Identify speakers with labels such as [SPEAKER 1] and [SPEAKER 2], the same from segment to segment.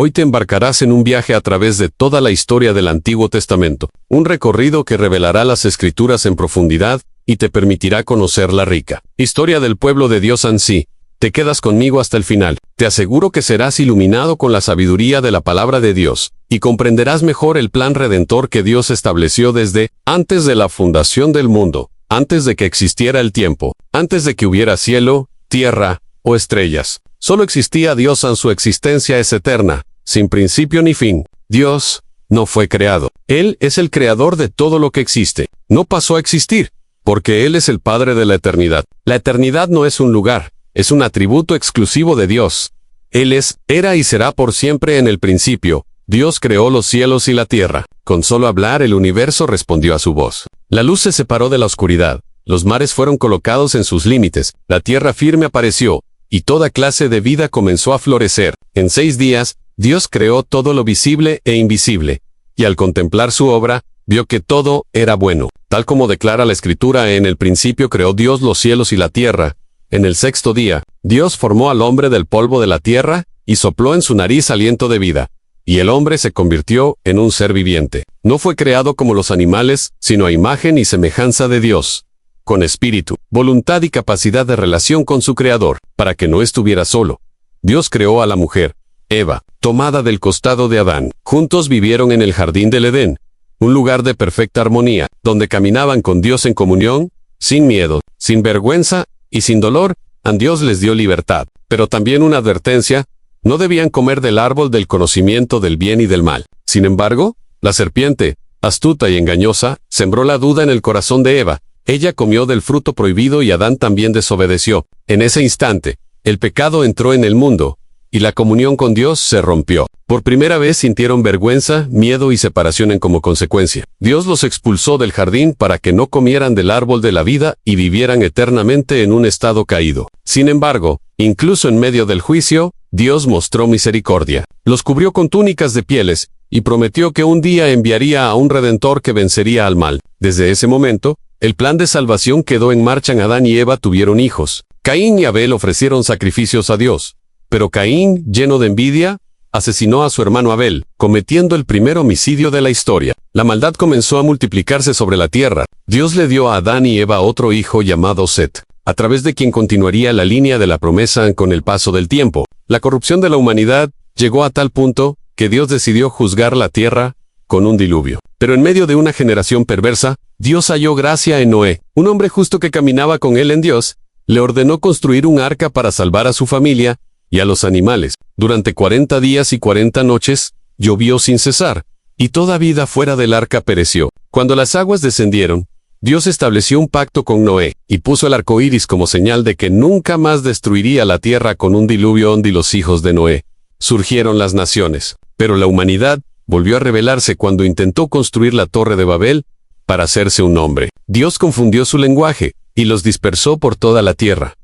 [SPEAKER 1] Hoy te embarcarás en un viaje a través de toda la historia del Antiguo Testamento, un recorrido que revelará las Escrituras en profundidad y te permitirá conocer la rica historia del pueblo de Dios en sí. Te quedas conmigo hasta el final. Te aseguro que serás iluminado con la sabiduría de la palabra de Dios, y comprenderás mejor el plan redentor que Dios estableció desde antes de la fundación del mundo, antes de que existiera el tiempo, antes de que hubiera cielo, tierra o estrellas. Solo existía Dios en su existencia es eterna, sin principio ni fin. Dios no fue creado. Él es el creador de todo lo que existe. No pasó a existir, porque Él es el Padre de la eternidad. La eternidad no es un lugar, es un atributo exclusivo de Dios. Él es, era y será por siempre en el principio. Dios creó los cielos y la tierra. Con solo hablar el universo respondió a su voz. La luz se separó de la oscuridad. Los mares fueron colocados en sus límites. La tierra firme apareció, y toda clase de vida comenzó a florecer. En 6 días, Dios creó todo lo visible e invisible. Y al contemplar su obra, vio que todo era bueno. Tal como declara la Escritura, en el principio creó Dios los cielos y la tierra. En el 6º día, Dios formó al hombre del polvo de la tierra, y sopló en su nariz aliento de vida. Y el hombre se convirtió en un ser viviente. No fue creado como los animales, sino a imagen y semejanza de Dios, con espíritu, voluntad y capacidad de relación con su Creador, para que no estuviera solo. Dios creó a la mujer, Eva, tomada del costado de Adán. Juntos vivieron en el jardín del Edén, un lugar de perfecta armonía, donde caminaban con Dios en comunión, sin miedo, sin vergüenza y sin dolor. Dios les dio libertad, pero también una advertencia: no debían comer del árbol del conocimiento del bien y del mal. Sin embargo, la serpiente, astuta y engañosa, sembró la duda en el corazón de Eva. Ella comió del fruto prohibido y Adán también desobedeció. En ese instante, el pecado entró en el mundo, y la comunión con Dios se rompió. Por primera vez sintieron vergüenza, miedo y separación como consecuencia. Dios los expulsó del jardín para que no comieran del árbol de la vida y vivieran eternamente en un estado caído. Sin embargo, incluso en medio del juicio, Dios mostró misericordia. Los cubrió con túnicas de pieles, y prometió que un día enviaría a un Redentor que vencería al mal. Desde ese momento, el plan de salvación quedó en marcha. Adán y Eva tuvieron hijos. Caín y Abel ofrecieron sacrificios a Dios. Pero Caín, lleno de envidia, asesinó a su hermano Abel, cometiendo el primer homicidio de la historia. La maldad comenzó a multiplicarse sobre la tierra. Dios le dio a Adán y Eva otro hijo llamado Set, a través de quien continuaría la línea de la promesa con el paso del tiempo. La corrupción de la humanidad llegó a tal punto que Dios decidió juzgar la tierra con un diluvio. Pero en medio de una generación perversa, Dios halló gracia en Noé, un hombre justo que caminaba con él en Dios. Le ordenó construir un arca para salvar a su familia y a los animales. Durante 40 días y 40 noches, llovió sin cesar, y toda vida fuera del arca pereció. Cuando las aguas descendieron, Dios estableció un pacto con Noé, y puso el arco iris como señal de que nunca más destruiría la tierra con un diluvio. Y los hijos de Noé. Surgieron las naciones, pero la humanidad volvió a rebelarse cuando intentó construir la Torre de Babel para hacerse un nombre. Dios confundió su lenguaje, y los dispersó por toda la tierra.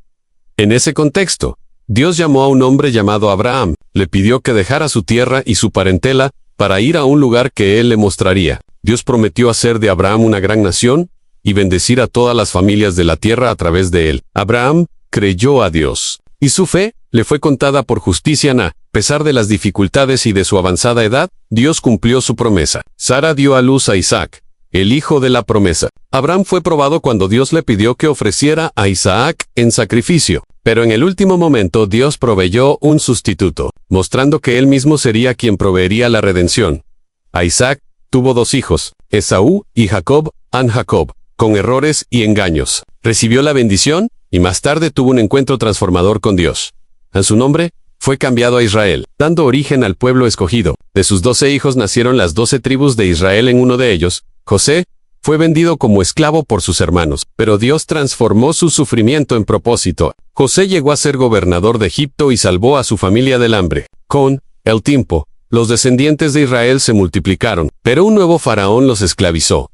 [SPEAKER 1] En ese contexto, Dios llamó a un hombre llamado Abraham, le pidió que dejara su tierra y su parentela para ir a un lugar que él le mostraría. Dios prometió hacer de Abraham una gran nación y bendecir a todas las familias de la tierra a través de él. Abraham creyó a Dios, y su fe le fue contada por justicia. A pesar de las dificultades y de su avanzada edad, Dios cumplió su promesa. Sara dio a luz a Isaac, el hijo de la promesa. Abraham fue probado cuando Dios le pidió que ofreciera a Isaac en sacrificio. Pero en el último momento Dios proveyó un sustituto, mostrando que él mismo sería quien proveería la redención. A Isaac tuvo 2 hijos, Esaú y Jacob. Jacob, con errores y engaños, recibió la bendición, y más tarde tuvo un encuentro transformador con Dios. En su nombre fue cambiado a Israel, dando origen al pueblo escogido. De sus 12 hijos nacieron las 12 tribus de Israel. En uno de ellos, José, fue vendido como esclavo por sus hermanos, pero Dios transformó su sufrimiento en propósito. José llegó a ser gobernador de Egipto y salvó a su familia del hambre. Con el tiempo, los descendientes de Israel se multiplicaron, pero un nuevo faraón los esclavizó.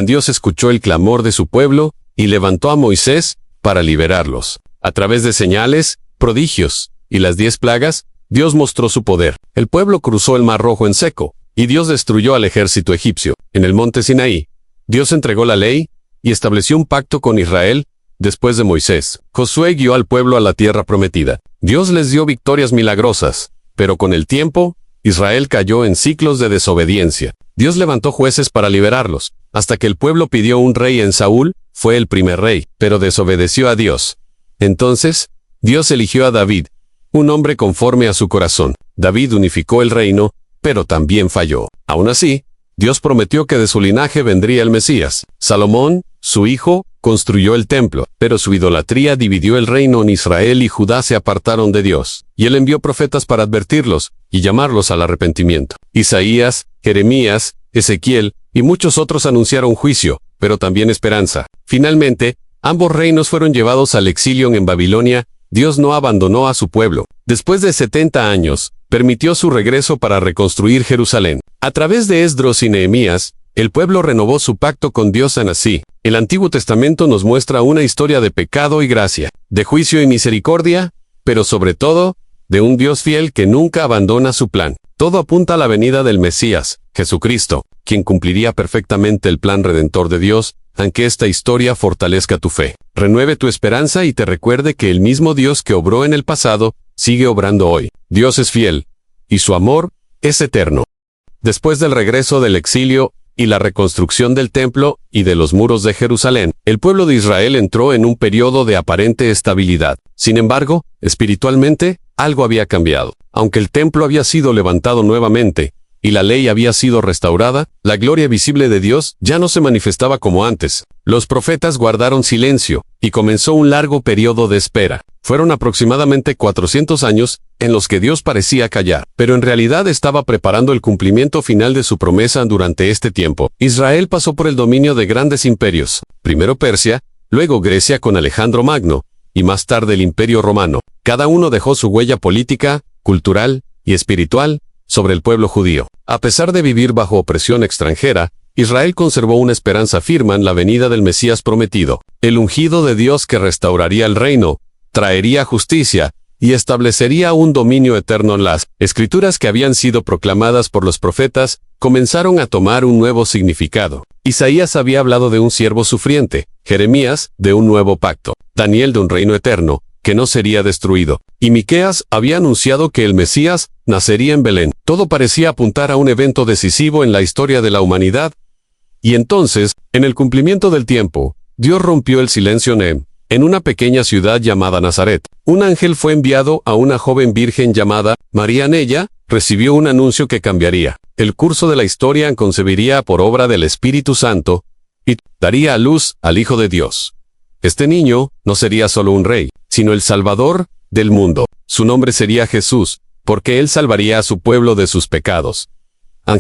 [SPEAKER 1] Dios escuchó el clamor de su pueblo y levantó a Moisés para liberarlos. A través de señales, prodigios y las 10 plagas, Dios mostró su poder. El pueblo cruzó el Mar Rojo en seco, y Dios destruyó al ejército egipcio. En el monte Sinaí, Dios entregó la ley y estableció un pacto con Israel. Después de Moisés, Josué guió al pueblo a la tierra prometida. Dios les dio victorias milagrosas, pero con el tiempo, Israel cayó en ciclos de desobediencia. Dios levantó jueces para liberarlos, hasta que el pueblo pidió un rey en Saúl, fue el primer rey, pero desobedeció a Dios. Entonces, Dios eligió a David, un hombre conforme a su corazón. David unificó el reino, pero también falló. Aún así, Dios prometió que de su linaje vendría el Mesías. Salomón, su hijo, construyó el templo, pero su idolatría dividió el reino en Israel y Judá se apartaron de Dios. Y él envió profetas para advertirlos y llamarlos al arrepentimiento. Isaías, Jeremías, Ezequiel y muchos otros anunciaron juicio, pero también esperanza. Finalmente, ambos reinos fueron llevados al exilio en Babilonia. Dios no abandonó a su pueblo. Después de 70 años, permitió su regreso para reconstruir Jerusalén. A través de Esdras y Nehemías, el pueblo renovó su pacto con Dios así. El Antiguo Testamento nos muestra una historia de pecado y gracia, de juicio y misericordia, pero sobre todo, de un Dios fiel que nunca abandona su plan. Todo apunta a la venida del Mesías, Jesucristo, quien cumpliría perfectamente el plan redentor de Dios, aunque esta historia fortalezca tu fe, renueve tu esperanza y te recuerde que el mismo Dios que obró en el pasado, sigue obrando hoy. Dios es fiel, y su amor es eterno. Después del regreso del exilio y la reconstrucción del templo y de los muros de Jerusalén, el pueblo de Israel entró en un periodo de aparente estabilidad. Sin embargo, espiritualmente, algo había cambiado. Aunque el templo había sido levantado nuevamente, y la ley había sido restaurada, la gloria visible de Dios ya no se manifestaba como antes. Los profetas guardaron silencio, y comenzó un largo periodo de espera. Fueron aproximadamente 400 años en los que Dios parecía callar, pero en realidad estaba preparando el cumplimiento final de su promesa durante este tiempo. Israel pasó por el dominio de grandes imperios, primero Persia, luego Grecia con Alejandro Magno, y más tarde el Imperio Romano. Cada uno dejó su huella política, cultural y espiritual sobre el pueblo judío. A pesar de vivir bajo opresión extranjera, Israel conservó una esperanza firme en la venida del Mesías prometido. El ungido de Dios que restauraría el reino, traería justicia y establecería un dominio eterno. Las escrituras que habían sido proclamadas por los profetas comenzaron a tomar un nuevo significado. Isaías había hablado de un siervo sufriente, Jeremías de un nuevo pacto, Daniel de un reino eterno que no sería destruido, y Miqueas había anunciado que el Mesías nacería en Belén. Todo parecía apuntar a un evento decisivo en la historia de la humanidad. Y entonces, en el cumplimiento del tiempo, Dios rompió el silencio en una pequeña ciudad llamada Nazaret. Un ángel fue enviado a una joven virgen llamada María. En ella, recibió un anuncio que cambiaría el curso de la historia. Concebiría por obra del Espíritu Santo, y daría a luz al Hijo de Dios. Este niño no sería solo un rey, sino el Salvador del mundo. Su nombre sería Jesús, porque él salvaría a su pueblo de sus pecados.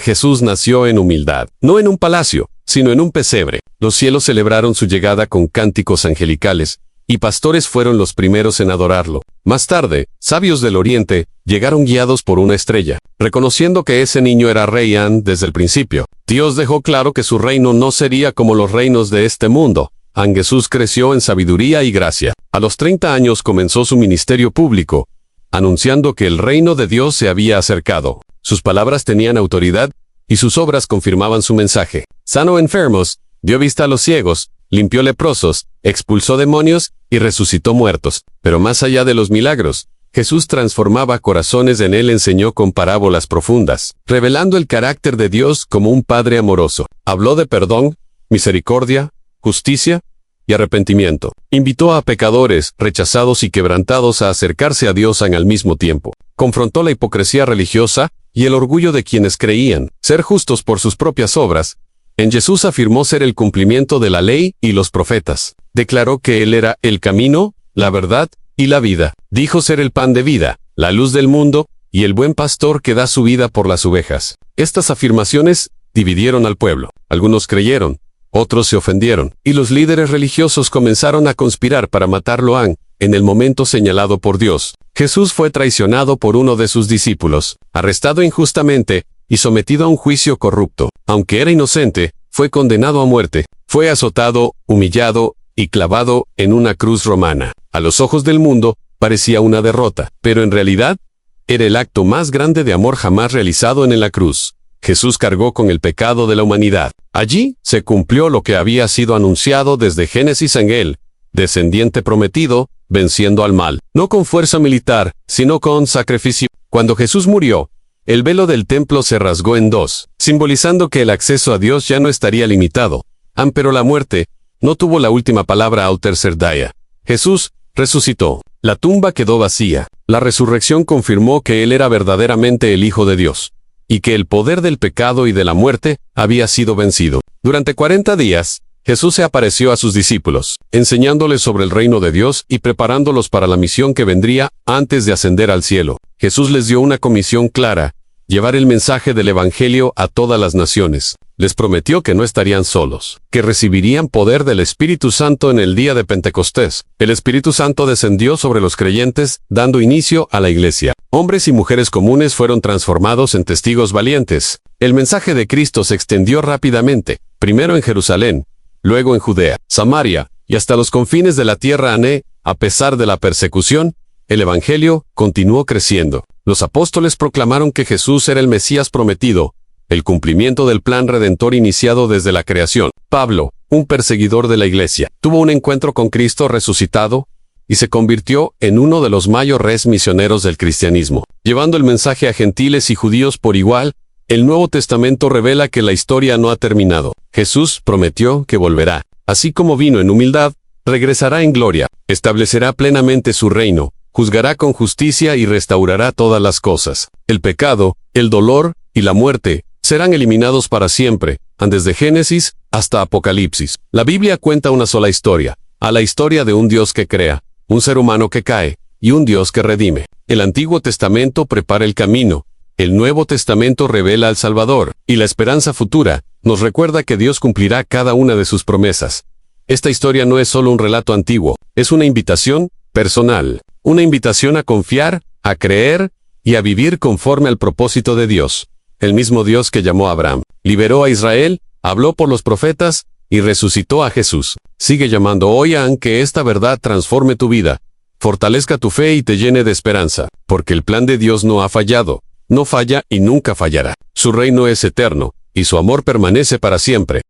[SPEAKER 1] Jesús nació en humildad, no en un palacio, sino en un pesebre. Los cielos celebraron su llegada con cánticos angelicales, y pastores fueron los primeros en adorarlo. Más tarde, sabios del oriente llegaron guiados por una estrella, reconociendo que ese niño era rey desde el principio. Dios dejó claro que su reino no sería como los reinos de este mundo. Jesús creció en sabiduría y gracia. A los 30 años comenzó su ministerio público, anunciando que el reino de Dios se había acercado. Sus palabras tenían autoridad, y sus obras confirmaban su mensaje. Sanó enfermos, dio vista a los ciegos, limpió leprosos, expulsó demonios y resucitó muertos. Pero más allá de los milagros, Jesús transformaba corazones. En él enseñó con parábolas profundas, revelando el carácter de Dios como un Padre amoroso. Habló de perdón, misericordia, justicia y arrepentimiento. Invitó a pecadores, rechazados y quebrantados a acercarse a Dios al mismo tiempo. Confrontó la hipocresía religiosa y el orgullo de quienes creían ser justos por sus propias obras. En Jesús afirmó ser el cumplimiento de la ley y los profetas. Declaró que Él era el camino, la verdad y la vida. Dijo ser el pan de vida, la luz del mundo y el buen pastor que da su vida por las ovejas. Estas afirmaciones dividieron al pueblo. Algunos creyeron, otros se ofendieron, y los líderes religiosos comenzaron a conspirar para matarlo en el momento señalado por Dios. Jesús fue traicionado por uno de sus discípulos, arrestado injustamente y sometido a un juicio corrupto. Aunque era inocente, fue condenado a muerte. Fue azotado, humillado y clavado en una cruz romana. A los ojos del mundo, parecía una derrota, pero en realidad, era el acto más grande de amor jamás realizado en la cruz. Jesús cargó con el pecado de la humanidad. Allí se cumplió lo que había sido anunciado desde Génesis en él, descendiente prometido, venciendo al mal, no con fuerza militar, sino con sacrificio. Cuando Jesús murió, el velo del templo se rasgó en dos, simbolizando que el acceso a Dios ya no estaría limitado. Pero la muerte no tuvo la última palabra al tercer día. Jesús resucitó. La tumba quedó vacía. La resurrección confirmó que Él era verdaderamente el Hijo de Dios, y que el poder del pecado y de la muerte había sido vencido. Durante 40 días, Jesús se apareció a sus discípulos, enseñándoles sobre el reino de Dios y preparándolos para la misión que vendría antes de ascender al cielo. Jesús les dio una comisión clara: llevar el mensaje del Evangelio a todas las naciones. Les prometió que no estarían solos, que recibirían poder del Espíritu Santo en el día de Pentecostés. El Espíritu Santo descendió sobre los creyentes, dando inicio a la iglesia. Hombres y mujeres comunes fueron transformados en testigos valientes. El mensaje de Cristo se extendió rápidamente, primero en Jerusalén, luego en Judea, Samaria, y hasta los confines de la tierra. A pesar de la persecución, el Evangelio continuó creciendo. Los apóstoles proclamaron que Jesús era el Mesías prometido, el cumplimiento del plan redentor iniciado desde la creación. Pablo, un perseguidor de la iglesia, tuvo un encuentro con Cristo resucitado y se convirtió en uno de los mayores misioneros del cristianismo, llevando el mensaje a gentiles y judíos por igual. El Nuevo Testamento revela que la historia no ha terminado. Jesús prometió que volverá. Así como vino en humildad, regresará en gloria, establecerá plenamente su reino, juzgará con justicia y restaurará todas las cosas. El pecado, el dolor y la muerte serán eliminados para siempre, desde Génesis hasta Apocalipsis. La Biblia cuenta una sola historia, la historia de un Dios que crea, un ser humano que cae, y un Dios que redime. El Antiguo Testamento prepara el camino, el Nuevo Testamento revela al Salvador, y la esperanza futura nos recuerda que Dios cumplirá cada una de sus promesas. Esta historia no es solo un relato antiguo, es una invitación personal, una invitación a confiar, a creer y a vivir conforme al propósito de Dios. El mismo Dios que llamó a Abraham, liberó a Israel, habló por los profetas y resucitó a Jesús, sigue llamando hoy a que esta verdad transforme tu vida, fortalezca tu fe y te llene de esperanza, porque el plan de Dios no ha fallado, no falla y nunca fallará. Su reino es eterno, y su amor permanece para siempre.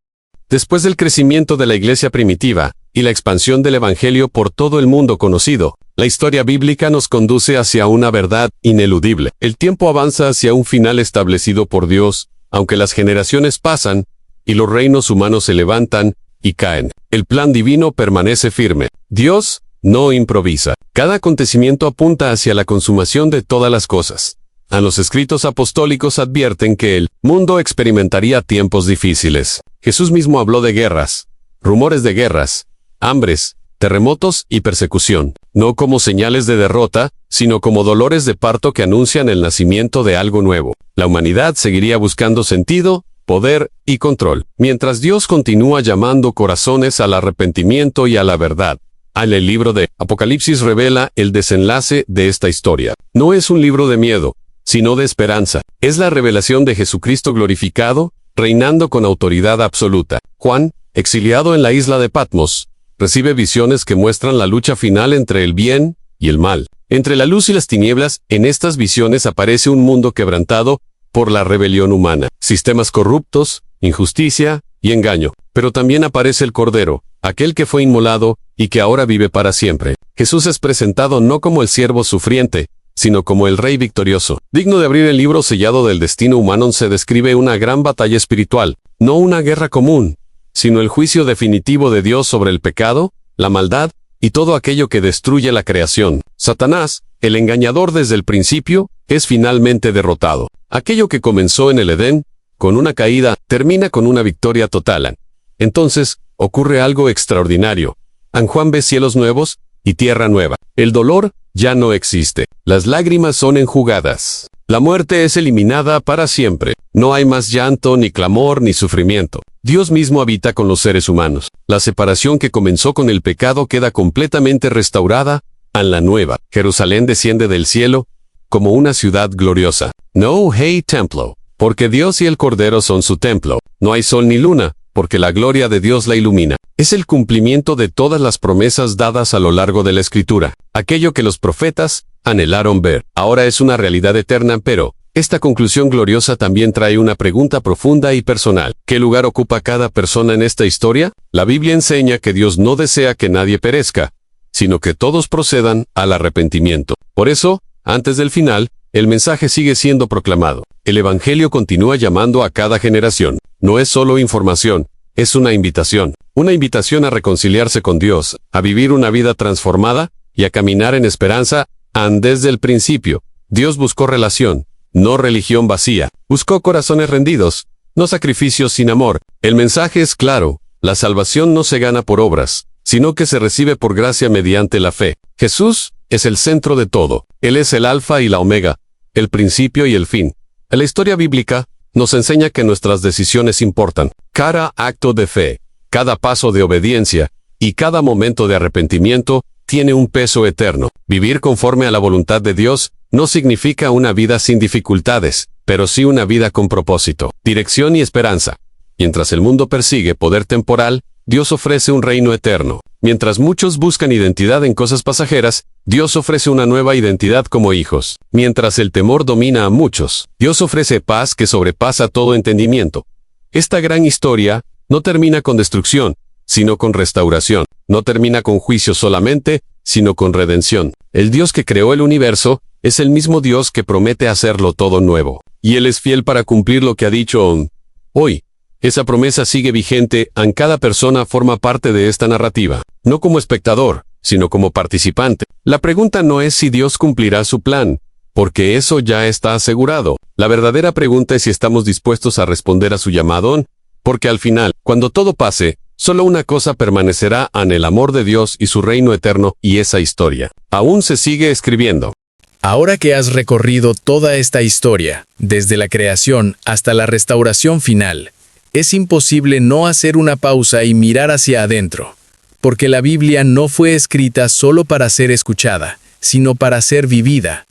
[SPEAKER 1] Después del crecimiento de la iglesia primitiva y la expansión del Evangelio por todo el mundo conocido, la historia bíblica nos conduce hacia una verdad ineludible. El tiempo avanza hacia un final establecido por Dios, aunque las generaciones pasan, y los reinos humanos se levantan y caen. El plan divino permanece firme. Dios no improvisa. Cada acontecimiento apunta hacia la consumación de todas las cosas. Los escritos apostólicos advierten que el mundo experimentaría tiempos difíciles. Jesús mismo habló de guerras, rumores de guerras, hambres, terremotos y persecución, no como señales de derrota, sino como dolores de parto que anuncian el nacimiento de algo nuevo. La humanidad seguiría buscando sentido, poder y control, mientras Dios continúa llamando corazones al arrepentimiento y a la verdad. El libro de Apocalipsis revela el desenlace de esta historia. No es un libro de miedo, sino de esperanza. Es la revelación de Jesucristo glorificado, reinando con autoridad absoluta. Juan, exiliado en la isla de Patmos, recibe visiones que muestran la lucha final entre el bien y el mal. Entre la luz y las tinieblas, en estas visiones aparece un mundo quebrantado por la rebelión humana, sistemas corruptos, injusticia y engaño. Pero también aparece el Cordero, aquel que fue inmolado y que ahora vive para siempre. Jesús es presentado no como el siervo sufriente, sino como el Rey victorioso. Digno de abrir el libro sellado del destino humano, se describe una gran batalla espiritual, no una guerra común, sino el juicio definitivo de Dios sobre el pecado, la maldad y todo aquello que destruye la creación. Satanás, el engañador desde el principio, es finalmente derrotado. Aquello que comenzó en el Edén, con una caída, termina con una victoria total. Entonces, ocurre algo extraordinario. Juan ve cielos nuevos y tierra nueva. El dolor ya no existe. Las lágrimas son enjugadas. La muerte es eliminada para siempre. No hay más llanto, ni clamor, ni sufrimiento. Dios mismo habita con los seres humanos. La separación que comenzó con el pecado queda completamente restaurada. La nueva Jerusalén desciende del cielo como una ciudad gloriosa. No hay templo, porque Dios y el Cordero son su templo. No hay sol ni luna, porque la gloria de Dios la ilumina. Es el cumplimiento de todas las promesas dadas a lo largo de la Escritura. Aquello que los profetas anhelaron ver, ahora es una realidad eterna, pero esta conclusión gloriosa también trae una pregunta profunda y personal. ¿Qué lugar ocupa cada persona en esta historia? La Biblia enseña que Dios no desea que nadie perezca, sino que todos procedan al arrepentimiento. Por eso, antes del final, el mensaje sigue siendo proclamado. El Evangelio continúa llamando a cada generación. No es solo información, es una invitación. Una invitación a reconciliarse con Dios, a vivir una vida transformada y a caminar en esperanza. Desde el principio, Dios buscó relación, no religión vacía. Buscó corazones rendidos, no sacrificios sin amor. El mensaje es claro: la salvación no se gana por obras, sino que se recibe por gracia mediante la fe. Jesús es el centro de todo. Él es el alfa y la omega, el principio y el fin. La historia bíblica nos enseña que nuestras decisiones importan. Cada acto de fe, cada paso de obediencia y cada momento de arrepentimiento tiene un peso eterno. Vivir conforme a la voluntad de Dios no significa una vida sin dificultades, pero sí una vida con propósito, dirección y esperanza. Mientras el mundo persigue poder temporal, Dios ofrece un reino eterno. Mientras muchos buscan identidad en cosas pasajeras, Dios ofrece una nueva identidad como hijos. Mientras el temor domina a muchos, Dios ofrece paz que sobrepasa todo entendimiento. Esta gran historia no termina con destrucción, sino con restauración. No termina con juicio solamente, sino con redención. El Dios que creó el universo es el mismo Dios que promete hacerlo todo nuevo. Y Él es fiel para cumplir lo que ha dicho hoy. Esa promesa sigue vigente. Cada persona forma parte de esta narrativa, no como espectador, sino como participante. La pregunta no es si Dios cumplirá su plan, porque eso ya está asegurado. La verdadera pregunta es si estamos dispuestos a responder a su llamado, porque al final, cuando todo pase, solo una cosa permanecerá: el amor de Dios y su reino eterno, y esa historia aún se sigue escribiendo.
[SPEAKER 2] Ahora que has recorrido toda esta historia, desde la creación hasta la restauración final, es imposible no hacer una pausa y mirar hacia adentro, porque la Biblia no fue escrita solo para ser escuchada, sino para ser vivida.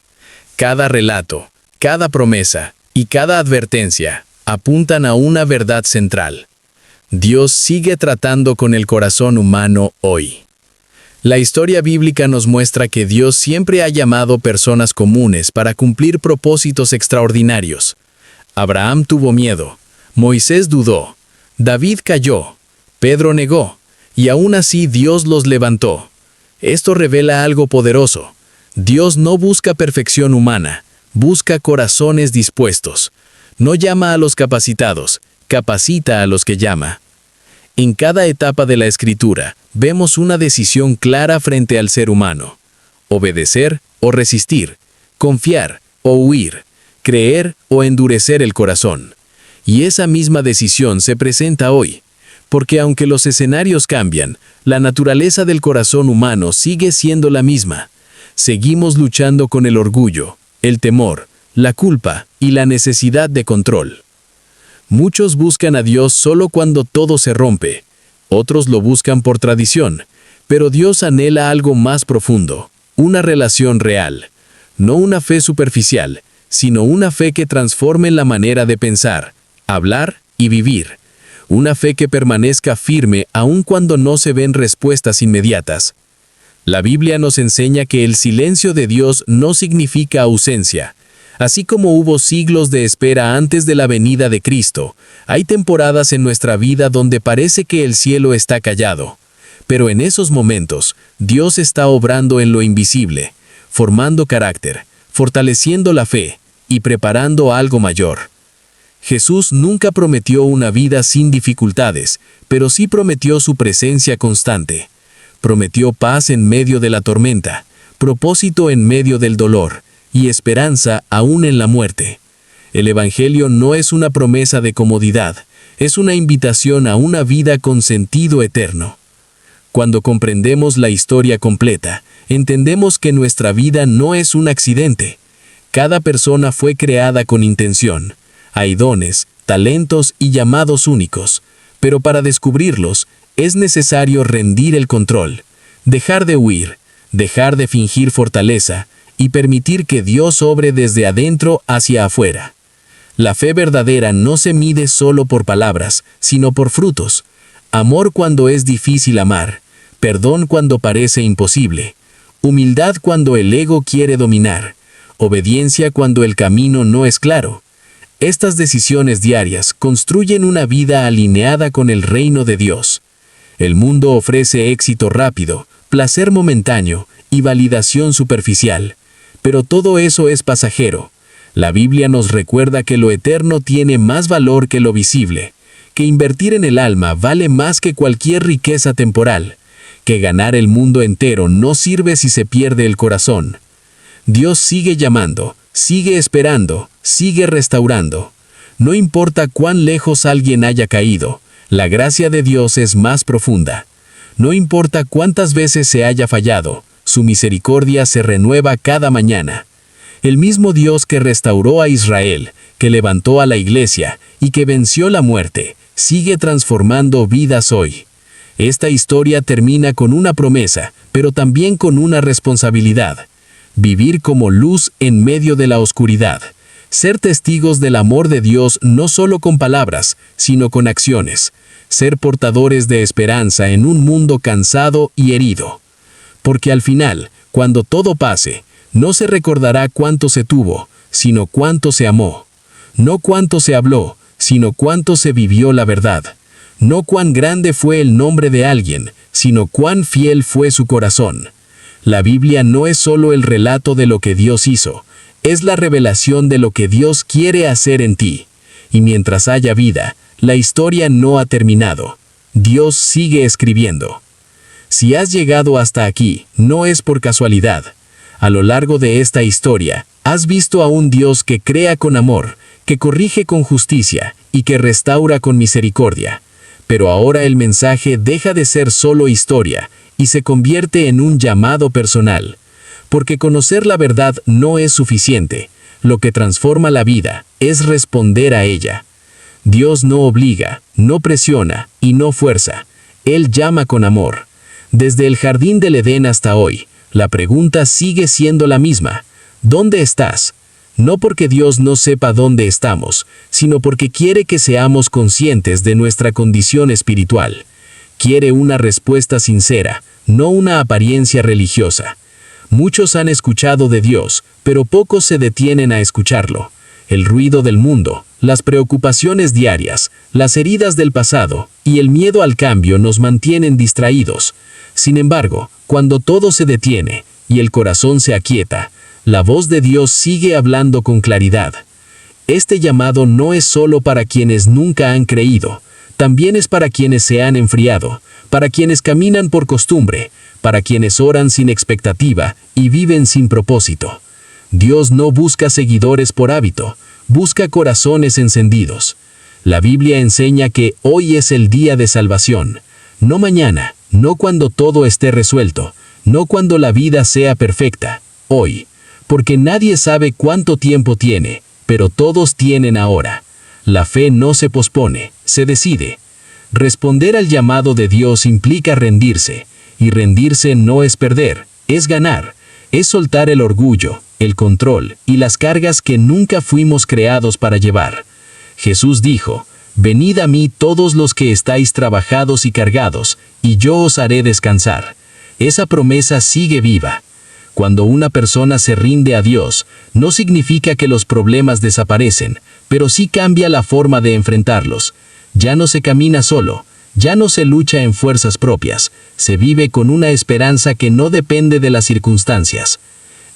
[SPEAKER 2] Cada relato, cada promesa y cada advertencia apuntan a una verdad central. Dios sigue tratando con el corazón humano hoy. La historia bíblica nos muestra que Dios siempre ha llamado personas comunes para cumplir propósitos extraordinarios. Abraham tuvo miedo, Moisés dudó, David cayó, Pedro negó, y aún así Dios los levantó. Esto revela algo poderoso. Dios no busca perfección humana, busca corazones dispuestos. No llama a los capacitados, capacita a los que llama. En cada etapa de la Escritura, vemos una decisión clara frente al ser humano: obedecer o resistir, confiar o huir, creer o endurecer el corazón. Y esa misma decisión se presenta hoy, porque aunque los escenarios cambian, la naturaleza del corazón humano sigue siendo la misma. Seguimos luchando con el orgullo, el temor, la culpa y la necesidad de control. Muchos buscan a Dios solo cuando todo se rompe, otros lo buscan por tradición, pero Dios anhela algo más profundo, una relación real. No una fe superficial, sino una fe que transforme la manera de pensar, hablar y vivir. Una fe que permanezca firme aun cuando no se ven respuestas inmediatas. La Biblia nos enseña que el silencio de Dios no significa ausencia. Así como hubo siglos de espera antes de la venida de Cristo, hay temporadas en nuestra vida donde parece que el cielo está callado. Pero en esos momentos, Dios está obrando en lo invisible, formando carácter, fortaleciendo la fe y preparando algo mayor. Jesús nunca prometió una vida sin dificultades, pero sí prometió su presencia constante. Prometió paz en medio de la tormenta, propósito en medio del dolor, y esperanza aún en la muerte. El Evangelio no es una promesa de comodidad, es una invitación a una vida con sentido eterno. Cuando comprendemos la historia completa, entendemos que nuestra vida no es un accidente. Cada persona fue creada con intención. Hay dones, talentos y llamados únicos, pero para descubrirlos es necesario rendir el control, dejar de huir, dejar de fingir fortaleza, y permitir que Dios obre desde adentro hacia afuera. La fe verdadera no se mide solo por palabras, sino por frutos. Amor cuando es difícil amar, perdón cuando parece imposible, humildad cuando el ego quiere dominar, obediencia cuando el camino no es claro. Estas decisiones diarias construyen una vida alineada con el reino de Dios. El mundo ofrece éxito rápido, placer momentáneo y validación superficial. Pero todo eso es pasajero. La Biblia nos recuerda que lo eterno tiene más valor que lo visible, que invertir en el alma vale más que cualquier riqueza temporal, que ganar el mundo entero no sirve si se pierde el corazón. Dios sigue llamando, sigue esperando, sigue restaurando. No importa cuán lejos alguien haya caído, la gracia de Dios es más profunda. No importa cuántas veces se haya fallado, su misericordia se renueva cada mañana. El mismo Dios que restauró a Israel, que levantó a la iglesia y que venció la muerte, sigue transformando vidas hoy. Esta historia termina con una promesa, pero también con una responsabilidad. Vivir como luz en medio de la oscuridad. Ser testigos del amor de Dios no solo con palabras, sino con acciones. Ser portadores de esperanza en un mundo cansado y herido. Porque al final, cuando todo pase, no se recordará cuánto se tuvo, sino cuánto se amó. No cuánto se habló, sino cuánto se vivió la verdad. No cuán grande fue el nombre de alguien, sino cuán fiel fue su corazón. La Biblia no es solo el relato de lo que Dios hizo, es la revelación de lo que Dios quiere hacer en ti. Y mientras haya vida, la historia no ha terminado. Dios sigue escribiendo. Si has llegado hasta aquí, no es por casualidad. A lo largo de esta historia, has visto a un Dios que crea con amor, que corrige con justicia y que restaura con misericordia. Pero ahora el mensaje deja de ser solo historia y se convierte en un llamado personal. Porque conocer la verdad no es suficiente. Lo que transforma la vida es responder a ella. Dios no obliga, no presiona y no fuerza. Él llama con amor. Desde el jardín del Edén hasta hoy, la pregunta sigue siendo la misma. ¿Dónde estás? No porque Dios no sepa dónde estamos, sino porque quiere que seamos conscientes de nuestra condición espiritual. Quiere una respuesta sincera, no una apariencia religiosa. Muchos han escuchado de Dios, pero pocos se detienen a escucharlo. El ruido del mundo, las preocupaciones diarias, las heridas del pasado y el miedo al cambio nos mantienen distraídos. Sin embargo, cuando todo se detiene y el corazón se aquieta, la voz de Dios sigue hablando con claridad. Este llamado no es solo para quienes nunca han creído, también es para quienes se han enfriado, para quienes caminan por costumbre, para quienes oran sin expectativa y viven sin propósito. Dios no busca seguidores por hábito, busca corazones encendidos. La Biblia enseña que hoy es el día de salvación, no mañana, no cuando todo esté resuelto, no cuando la vida sea perfecta, hoy. Porque nadie sabe cuánto tiempo tiene, pero todos tienen ahora. La fe no se pospone, se decide. Responder al llamado de Dios implica rendirse, y rendirse no es perder, es ganar, es soltar el orgullo, el control y las cargas que nunca fuimos creados para llevar. Jesús dijo: «Venid a mí todos los que estáis trabajados y cargados, y yo os haré descansar». Esa promesa sigue viva. Cuando una persona se rinde a Dios, no significa que los problemas desaparecen, pero sí cambia la forma de enfrentarlos. Ya no se camina solo, ya no se lucha en fuerzas propias, se vive con una esperanza que no depende de las circunstancias.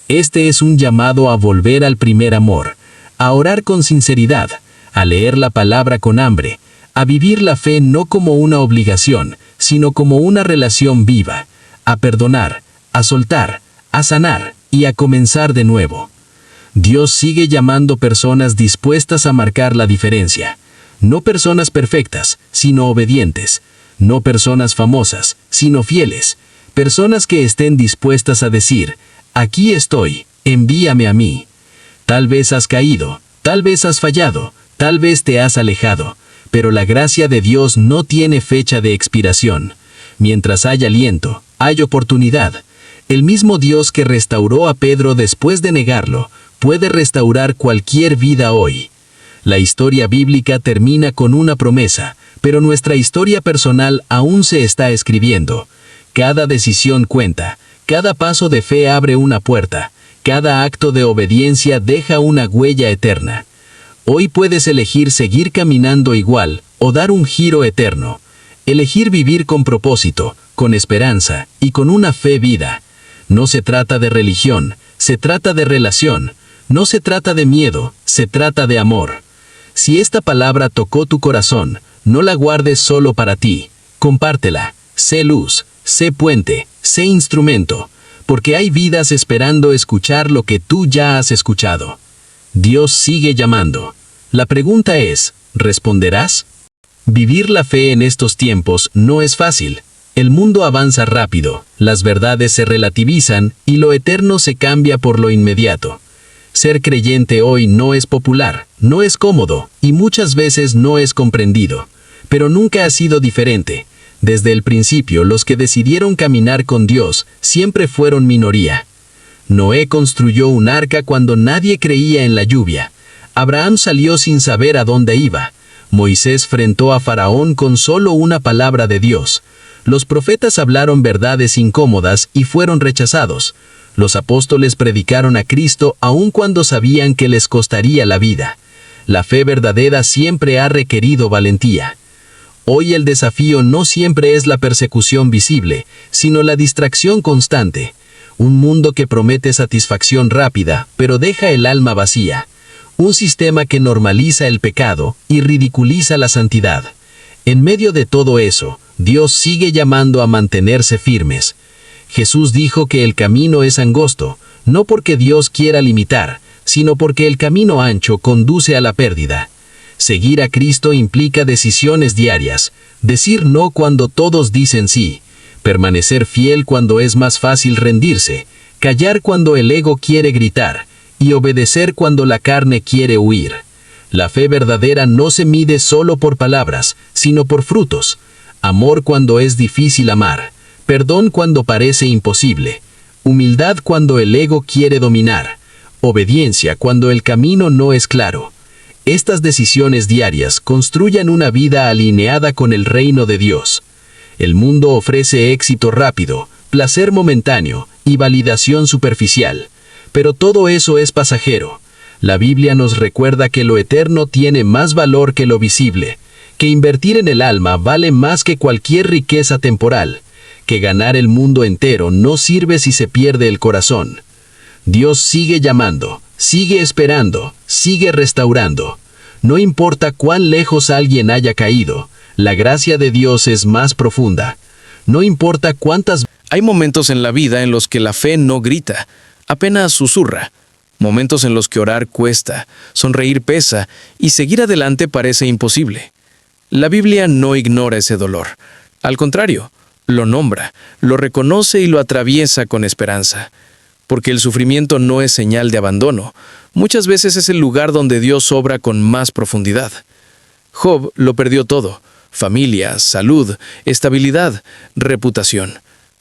[SPEAKER 2] Este es un llamado a volver al primer amor, a orar con sinceridad, a leer la palabra con hambre, a vivir la fe no como una obligación, sino como una relación viva, a perdonar, a soltar, a sanar y a comenzar de nuevo. Dios sigue llamando personas dispuestas a marcar la diferencia. No personas perfectas, sino obedientes. No personas famosas, sino fieles. Personas que estén dispuestas a decir: «Aquí estoy, envíame a mí». Tal vez has caído, tal vez has fallado, tal vez te has alejado, pero la gracia de Dios no tiene fecha de expiración. Mientras hay aliento, hay oportunidad. El mismo Dios que restauró a Pedro después de negarlo, puede restaurar cualquier vida hoy. La historia bíblica termina con una promesa, pero nuestra historia personal aún se está escribiendo. Cada decisión cuenta, cada paso de fe abre una puerta, cada acto de obediencia deja una huella eterna. Hoy puedes elegir seguir caminando igual o dar un giro eterno. Elegir vivir con propósito, con esperanza y con una fe vida. No se trata de religión, se trata de relación.
[SPEAKER 3] No se trata de miedo, se trata de amor. Si esta palabra tocó tu corazón, no la guardes solo para ti. Compártela. Sé luz, sé puente, sé instrumento, porque hay vidas esperando escuchar lo que tú ya has escuchado. Dios sigue llamando. La pregunta es, ¿responderás? Vivir la fe en estos tiempos no es fácil. El mundo avanza rápido, las verdades se relativizan y lo eterno se cambia por lo inmediato. Ser creyente hoy no es popular, no es cómodo y muchas veces no es comprendido. Pero nunca ha sido diferente. Desde el principio, los que decidieron caminar con Dios siempre fueron minoría. Noé construyó un arca cuando nadie creía en la lluvia. Abraham salió sin saber a dónde iba. Moisés enfrentó a Faraón con solo una palabra de Dios. Los profetas hablaron verdades incómodas y fueron rechazados. Los apóstoles predicaron a Cristo aun cuando sabían que les costaría la vida. La fe verdadera siempre ha requerido valentía. Hoy el desafío no siempre es la persecución visible, sino la distracción constante. Un mundo que promete satisfacción rápida, pero deja el alma vacía. Un sistema que normaliza el pecado y ridiculiza la santidad. En medio de todo eso, Dios sigue llamando a mantenerse firmes. Jesús dijo que el camino es angosto, no porque Dios quiera limitar, sino porque el camino ancho conduce a la pérdida. Seguir a Cristo implica decisiones diarias, decir no cuando todos dicen sí, permanecer fiel cuando es más fácil rendirse, callar cuando el ego quiere gritar, y obedecer cuando la carne quiere huir. La fe verdadera no se mide solo por palabras, sino por frutos. Amor cuando es difícil amar, perdón cuando parece imposible, humildad cuando el ego quiere dominar, obediencia cuando el camino no es claro. Estas decisiones diarias construyen una vida alineada con el reino de Dios. El mundo ofrece éxito rápido, placer momentáneo y validación superficial. Pero todo eso es pasajero. La Biblia nos recuerda que lo eterno tiene más valor que lo visible, que invertir en el alma vale más que cualquier riqueza temporal, que ganar el mundo entero no sirve si se pierde el corazón. Dios sigue llamando, sigue esperando, sigue restaurando. No importa cuán lejos alguien haya caído, la gracia de Dios es más profunda. No importa cuántas...
[SPEAKER 2] Hay momentos en la vida en los que la fe no grita, apenas susurra. Momentos en los que orar cuesta, sonreír pesa y seguir adelante parece imposible. La Biblia no ignora ese dolor. Al contrario, lo nombra, lo reconoce y lo atraviesa con esperanza. Porque el sufrimiento no es señal de abandono. Muchas veces es el lugar donde Dios obra con más profundidad. Job lo perdió todo: familia, salud, estabilidad, reputación.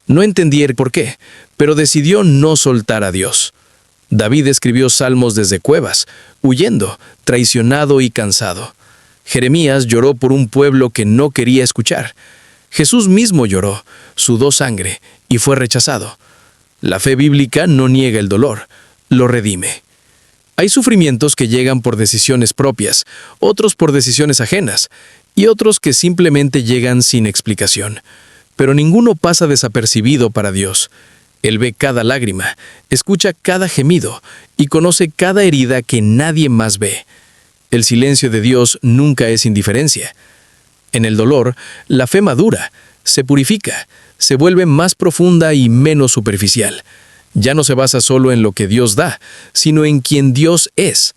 [SPEAKER 2] No entendía el por qué, pero decidió no soltar a Dios. David escribió salmos desde cuevas, huyendo, traicionado y cansado. Jeremías lloró por un pueblo que no quería escuchar. Jesús mismo lloró, sudó sangre y fue rechazado. La fe bíblica no niega el dolor, lo redime. Hay sufrimientos que llegan por decisiones propias, otros por decisiones ajenas, y otros que simplemente llegan sin explicación. Pero ninguno pasa desapercibido para Dios. Él ve cada lágrima, escucha cada gemido y conoce cada herida que nadie más ve. El silencio de Dios nunca es indiferencia. En el dolor, la fe madura, se purifica, se vuelve más profunda y menos superficial. Ya no se basa solo en lo que Dios da, sino en quien Dios es.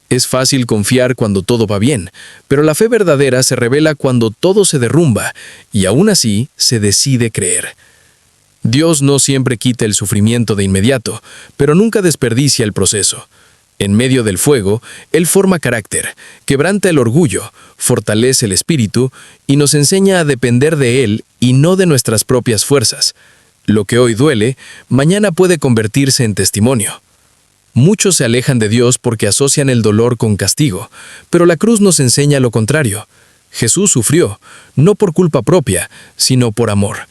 [SPEAKER 2] Es fácil confiar cuando todo va bien, pero la fe verdadera se revela cuando todo se derrumba y aún así se decide creer. Dios no siempre quita el sufrimiento de inmediato, pero nunca desperdicia el proceso. En medio del fuego, Él forma carácter, quebranta el orgullo, fortalece el espíritu y nos enseña a depender de Él y no de nuestras propias fuerzas. Lo que hoy duele, mañana puede convertirse en testimonio. Muchos se alejan de Dios porque asocian el dolor con castigo, pero la cruz nos enseña lo contrario. Jesús sufrió, no por culpa propia, sino por amor.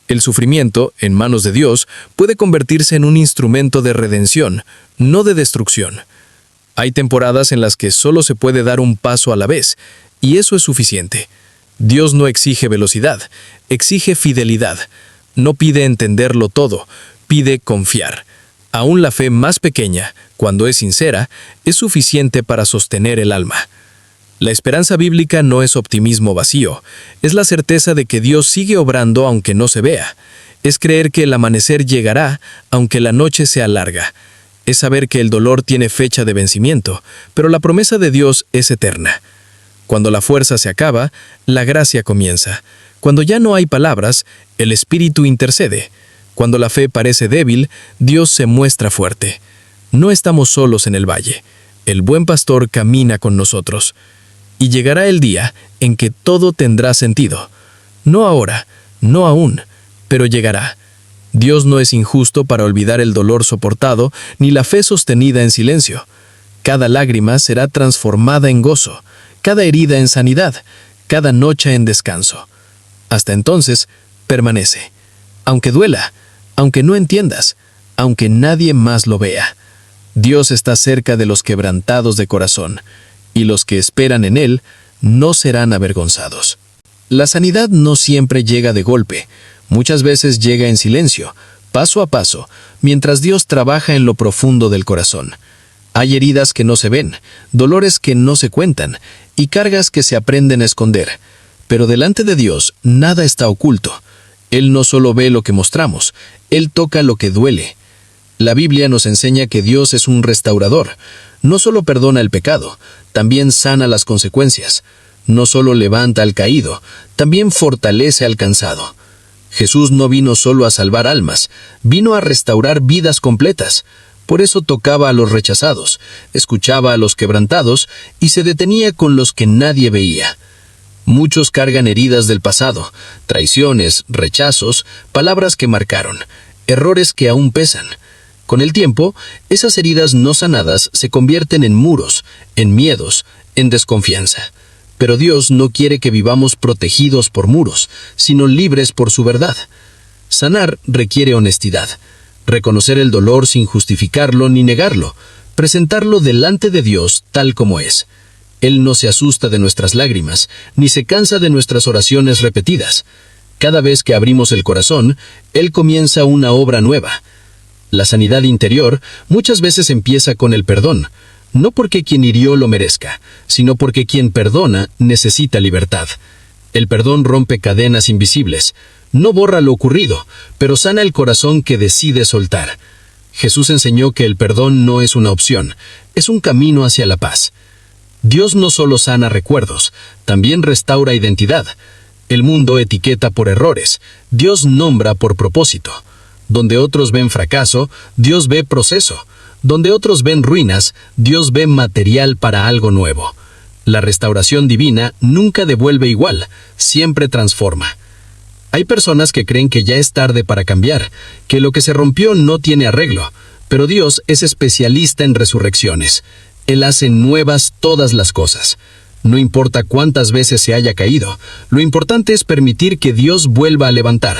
[SPEAKER 2] El sufrimiento, en manos de Dios, puede convertirse en un instrumento de redención, no de destrucción. Hay temporadas en las que solo se puede dar un paso a la vez, y eso es suficiente. Dios no exige velocidad, exige fidelidad. No pide entenderlo todo, pide confiar. Aún la fe más pequeña, cuando es sincera, es suficiente para sostener el alma. La esperanza bíblica no es optimismo vacío, es la certeza de que Dios sigue obrando aunque no se vea. Es creer que el amanecer llegará aunque la noche sea larga. Es saber que el dolor tiene fecha de vencimiento, pero la promesa de Dios es eterna. Cuando la fuerza se acaba, la gracia comienza. Cuando ya no hay palabras, el Espíritu intercede. Cuando la fe parece débil, Dios se muestra fuerte. No estamos solos en el valle. El buen pastor camina con nosotros. Y llegará el día en que todo tendrá sentido. No ahora, no aún, pero llegará. Dios no es injusto para olvidar el dolor soportado ni la fe sostenida en silencio. Cada lágrima será transformada en gozo, cada herida en sanidad, cada noche en descanso. Hasta entonces, permanece. Aunque duela, aunque no entiendas, aunque nadie más lo vea. Dios está cerca de los quebrantados de corazón, y los que esperan en Él no serán avergonzados. La sanidad no siempre llega de golpe, muchas veces llega en silencio, paso a paso, mientras Dios trabaja en lo profundo del corazón. Hay heridas que no se ven, dolores que no se cuentan, y cargas que se aprenden a esconder. Pero delante de Dios nada está oculto. Él no solo ve lo que mostramos, Él toca lo que duele. La Biblia nos enseña que Dios es un restaurador. No solo perdona el pecado, también sana las consecuencias. No solo levanta al caído, también fortalece al cansado. Jesús no vino solo a salvar almas, vino a restaurar vidas completas. Por eso tocaba a los rechazados, escuchaba a los quebrantados y se detenía con los que nadie veía. Muchos cargan heridas del pasado, traiciones, rechazos, palabras que marcaron, errores que aún pesan. Con el tiempo, esas heridas no sanadas se convierten en muros, en miedos, en desconfianza. Pero Dios no quiere que vivamos protegidos por muros, sino libres por su verdad. Sanar requiere honestidad, reconocer el dolor sin justificarlo ni negarlo, presentarlo delante de Dios tal como es. Él no se asusta de nuestras lágrimas, ni se cansa de nuestras oraciones repetidas. Cada vez que abrimos el corazón, Él comienza una obra nueva. La sanidad interior muchas veces empieza con el perdón, no porque quien hirió lo merezca, sino porque quien perdona necesita libertad. El perdón rompe cadenas invisibles, no borra lo ocurrido, pero sana el corazón que decide soltar. Jesús enseñó que el perdón no es una opción, es un camino hacia la paz. Dios no solo sana recuerdos, también restaura identidad. El mundo etiqueta por errores, Dios nombra por propósito. Donde otros ven fracaso, Dios ve proceso. Donde otros ven ruinas, Dios ve material para algo nuevo. La restauración divina nunca devuelve igual, siempre transforma. Hay personas que creen que ya es tarde para cambiar, que lo que se rompió no tiene arreglo, pero Dios es especialista en resurrecciones. Él hace nuevas todas las cosas. No importa cuántas veces se haya caído, lo importante es permitir que Dios vuelva a levantar.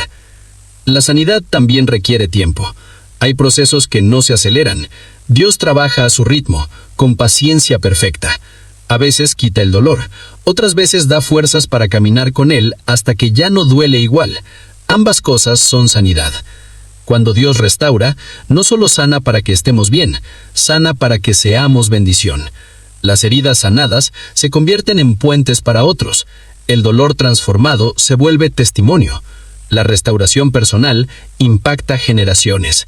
[SPEAKER 2] La sanidad también requiere tiempo. Hay procesos que no se aceleran. Dios trabaja a su ritmo, con paciencia perfecta. A veces quita el dolor, otras veces da fuerzas para caminar con Él hasta que ya no duele igual. Ambas cosas son sanidad. Cuando Dios restaura, no solo sana para que estemos bien, sana para que seamos bendición. Las heridas sanadas se convierten en puentes para otros. El dolor transformado se vuelve testimonio. La restauración personal impacta generaciones.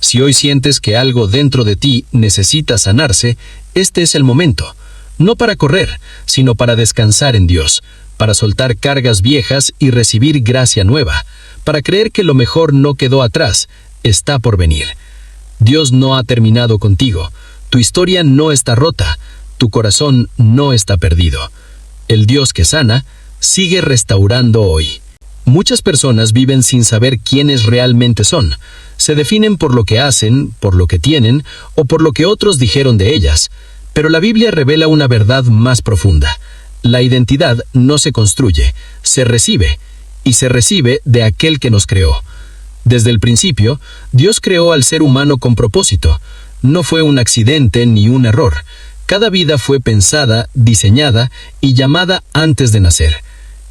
[SPEAKER 2] Si hoy sientes que algo dentro de ti necesita sanarse, este es el momento. No para correr, sino para descansar en Dios, para soltar cargas viejas y recibir gracia nueva, para creer que lo mejor no quedó atrás, está por venir. Dios no ha terminado contigo. Tu historia no está rota. Tu corazón no está perdido. El Dios que sana sigue restaurando hoy. Muchas personas viven sin saber quiénes realmente son. Se definen por lo que hacen, por lo que tienen o por lo que otros dijeron de ellas. Pero la Biblia revela una verdad más profunda. La identidad no se construye, se recibe, y se recibe de aquel que nos creó. Desde el principio, Dios creó al ser humano con propósito. No fue un accidente ni un error. Cada vida fue pensada, diseñada y llamada antes de nacer.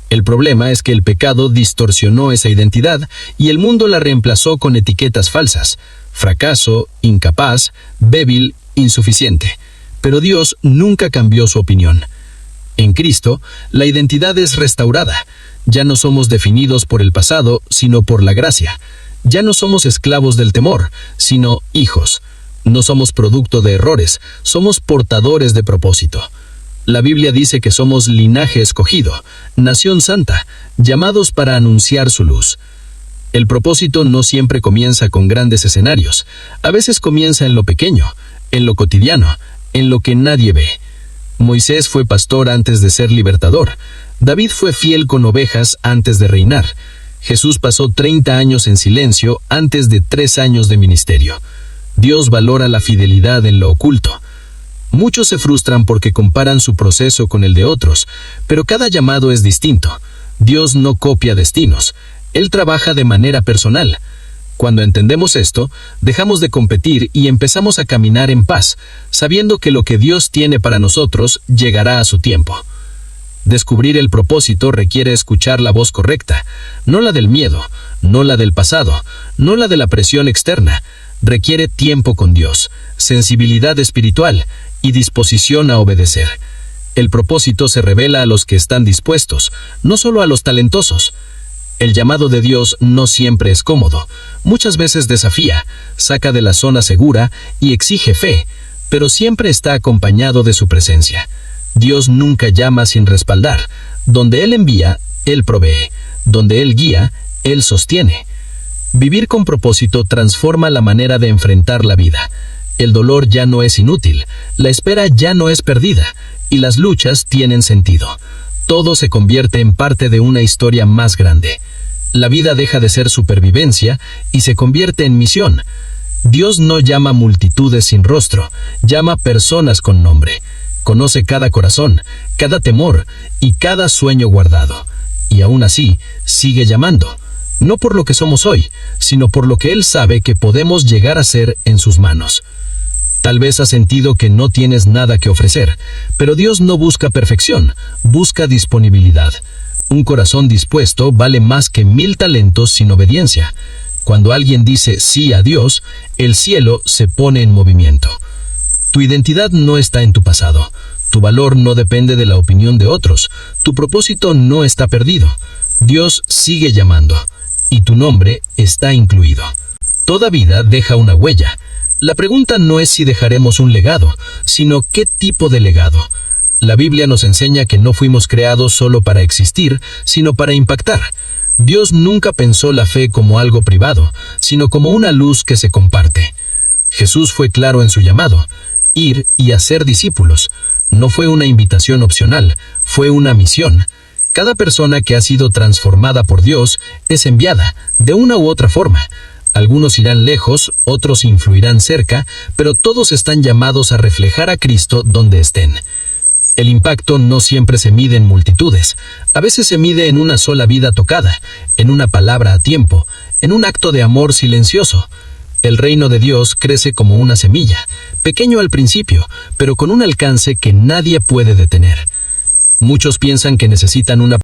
[SPEAKER 2] El problema es que el pecado distorsionó esa identidad y el mundo la reemplazó con etiquetas falsas: fracaso, incapaz, débil,
[SPEAKER 3] insuficiente, pero Dios nunca cambió su opinión. En Cristo, la identidad es restaurada. Ya no somos definidos por el pasado, sino por la gracia. Ya no somos esclavos del temor, sino hijos. No somos producto de errores, somos portadores de propósito. La Biblia dice que somos linaje escogido, nación santa, llamados para anunciar su luz. El propósito no siempre comienza con grandes escenarios. A veces comienza en lo pequeño, en lo cotidiano, en lo que nadie ve. Moisés fue pastor antes de ser libertador. David fue fiel con ovejas antes de reinar. Jesús pasó 30 años en silencio antes de 3 años de ministerio. Dios valora la fidelidad en lo oculto. Muchos se frustran porque comparan su proceso con el de otros, pero cada llamado es distinto. Dios no copia destinos. Él trabaja de manera personal. Cuando entendemos esto, dejamos de competir y empezamos a caminar en paz, sabiendo que lo que Dios tiene para nosotros llegará a su tiempo. Descubrir el propósito requiere escuchar la voz correcta, no la del miedo, no la del pasado, no la de la presión externa. Requiere tiempo con Dios, sensibilidad espiritual y disposición a obedecer. El propósito se revela a los que están dispuestos, no solo a los talentosos. El llamado de Dios no siempre es cómodo, muchas veces desafía, saca de la zona segura y exige fe, pero siempre está acompañado de su presencia. Dios nunca llama sin respaldar. Donde Él envía, Él provee. Donde Él guía, Él sostiene. Vivir con propósito transforma la manera de enfrentar la vida. El dolor ya no es inútil, la espera ya no es perdida, y las luchas tienen sentido. Todo se convierte en parte de una historia más grande. La vida deja de ser supervivencia y se convierte en misión. Dios no llama multitudes sin rostro, llama personas con nombre. Conoce cada corazón, cada temor y cada sueño guardado. Y aún así, sigue llamando. No por lo que somos hoy, sino por lo que Él sabe que podemos llegar a ser en sus manos. Tal vez has sentido que no tienes nada que ofrecer, pero Dios no busca perfección, busca disponibilidad. Un corazón dispuesto vale más que 1000 talentos sin obediencia. Cuando alguien dice sí a Dios, el cielo se pone en movimiento. Tu identidad no está en tu pasado. Tu valor no depende de la opinión de otros. Tu propósito no está perdido. Dios sigue llamando, y tu nombre está incluido. Toda vida deja una huella. La pregunta no es si dejaremos un legado, sino qué tipo de legado. La Biblia nos enseña que no fuimos creados solo para existir, sino para impactar. Dios nunca pensó la fe como algo privado, sino como una luz que se comparte. Jesús fue claro en su llamado: ir y hacer discípulos. No fue una invitación opcional, fue una misión. Cada persona que ha sido transformada por Dios es enviada, de una u otra forma. Algunos irán lejos, otros influirán cerca, pero todos están llamados a reflejar a Cristo donde estén. El impacto no siempre se mide en multitudes. A veces se mide en una sola vida tocada, en una palabra a tiempo, en un acto de amor silencioso. El reino de Dios crece como una semilla, pequeño al principio, pero con un alcance que nadie puede detener. Muchos piensan que necesitan una